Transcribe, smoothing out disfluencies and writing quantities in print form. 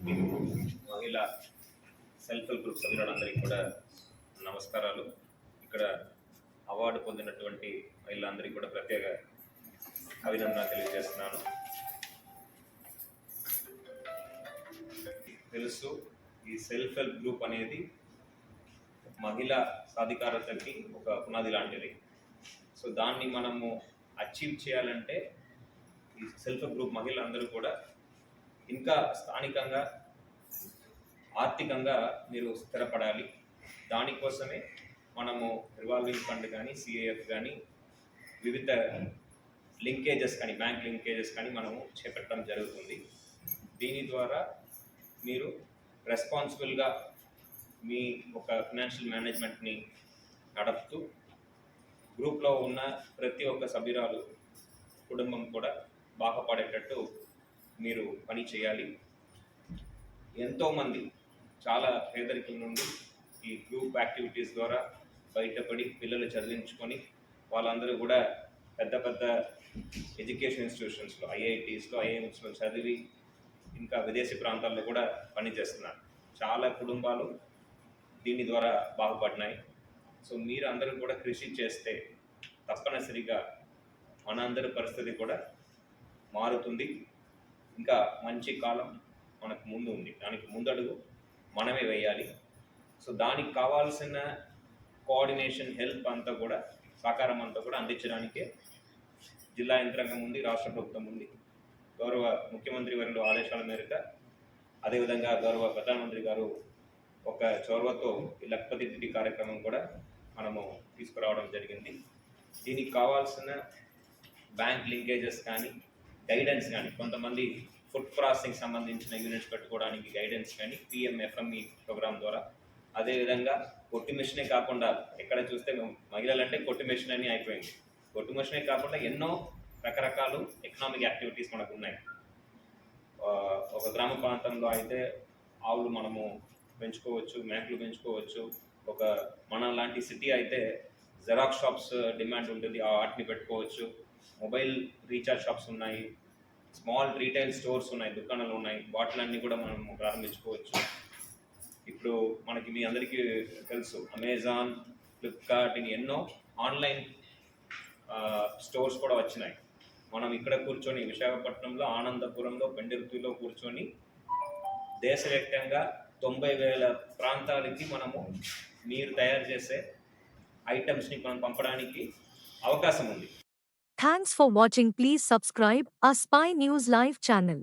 మీకు మహిళా self help group సభ్యులందరికీ కూడా నమస్కారాలు. ఇక్కడ అవార్డు పొందినటువంటి మహిళలందరికీ కూడా ప్రత్యేక అభినందనలు తెలియజేస్తున్నాను. తెలుసు, ఈ సెల్ఫ్ హెల్ప్ గ్రూప్ అనేది మహిళా సాధికారతకి ఒక పునాది లాంటిది. సో దాన్ని మనము అచీవ్ చేయాలంటే ఈ సెల్ఫ్ హెల్ప్ గ్రూప్ మహిళలందరూ కూడా ఇంకా స్థానికంగా ఆర్థికంగా మీరు స్థిరపడాలి. దానికోసమే మనము రివాల్వింగ్ ఫండ్ కానీ, సిఏఎఫ్ కానీ, వివిధ లింకేజెస్ కానీ, బ్యాంక్ లింకేజెస్ కానీ మనము చేపట్టడం జరుగుతుంది. దీని ద్వారా మీరు రెస్పాన్సిబుల్గా మీ ఒక ఫైనాన్షియల్ మేనేజ్మెంట్ని నడుపుతూ గ్రూప్లో ఉన్న ప్రతి ఒక్క సభ్యురాలు కుటుంబం కూడా బాగుపడేటట్టు మీరు పని చేయాలి. ఎంతోమంది చాలా పేదరికం నుండి ఈ గ్రూప్ యాక్టివిటీస్ ద్వారా బయటపడి పిల్లలు చదివించుకొని వాళ్ళందరూ కూడా పెద్ద పెద్ద ఎడ్యుకేషన్ ఇన్స్టిట్యూషన్స్లో, ఐఐటీస్లో, ఐఐఎంస్లో చదివి ఇంకా విదేశీ ప్రాంతాల్లో కూడా పనిచేస్తున్నారు. చాలా కుటుంబాలు దీని ద్వారా బాగుపడినాయి. సో మీరు అందరూ కూడా కృషి చేస్తే తప్పనిసరిగా మనందరి పరిస్థితి కూడా మారుతుంది. ఇంకా మంచి కాలం మనకు ముందు ఉంది. దానికి ముందడుగు మనమే వేయాలి. సో దానికి కావాల్సిన కోఆర్డినేషన్, హెల్ప్ అంతా కూడా, సహకారం అంతా కూడా అందించడానికే జిల్లా యంత్రాంగం ఉంది, రాష్ట్ర ప్రభుత్వం ఉంది. గౌరవ ముఖ్యమంత్రి వర్యుల ఆదేశాల మేరకు, అదేవిధంగా గౌరవ ప్రధానమంత్రి గారు ఒక చొరవతో ఈ లఖపతి దీది కార్యక్రమం కూడా మనము తీసుకురావడం జరిగింది. దీనికి కావాల్సిన బ్యాంక్ లింకేజెస్ కానీ, గైడెన్స్ కానీ, కొంతమంది ఫుడ్ ప్రాసెసింగ్ సంబంధించిన యూనిట్స్ పెట్టుకోవడానికి గైడెన్స్ కానీ పిఎంఎఫ్ఎంఈ ప్రోగ్రామ్ ద్వారా, అదేవిధంగా కొట్టు మిషనే కాకుండా, ఎక్కడ చూస్తే మహిళలంటే కొట్టు మిషన్ అని అయిపోయింది. కొట్టు మిషనే కాకుండా ఎన్నో రకరకాలు ఎకనామిక్ యాక్టివిటీస్ మనకు ఉన్నాయి. ఒక గ్రామ ప్రాంతంలో అయితే ఆవులు మనము పెంచుకోవచ్చు, మేకలు పెంచుకోవచ్చు. ఒక మన లాంటి సిటీ అయితే జెరాక్స్ షాప్స్ డిమాండ్ ఉంటుంది, వాటిని పెట్టుకోవచ్చు. మొబైల్ రీఛార్జ్ షాప్స్ ఉన్నాయి, స్మాల్ రీటైల్ స్టోర్స్ ఉన్నాయి, దుకాణాలు ఉన్నాయి. వాటిలన్నీ కూడా మనం ప్రారంభించుకోవచ్చు. ఇప్పుడు మనకి మీ అందరికీ తెలుసు, అమెజాన్, ఫ్లిప్కార్ట్, ఇవి ఎన్నో ఆన్లైన్ స్టోర్స్ కూడా వచ్చినాయి. మనం ఇక్కడ కూర్చొని విశాఖపట్నంలో, ఆనందపురంలో, పెండెర్తిలో కూర్చొని దేశవ్యాప్తంగా 90,000 ప్రాంతాలకి మనము మీరు తయారు చేసే ఐటమ్స్ని మనం పంపడానికి అవకాశం ఉంది. Thanks for watching. Please subscribe our Spy News Live channel.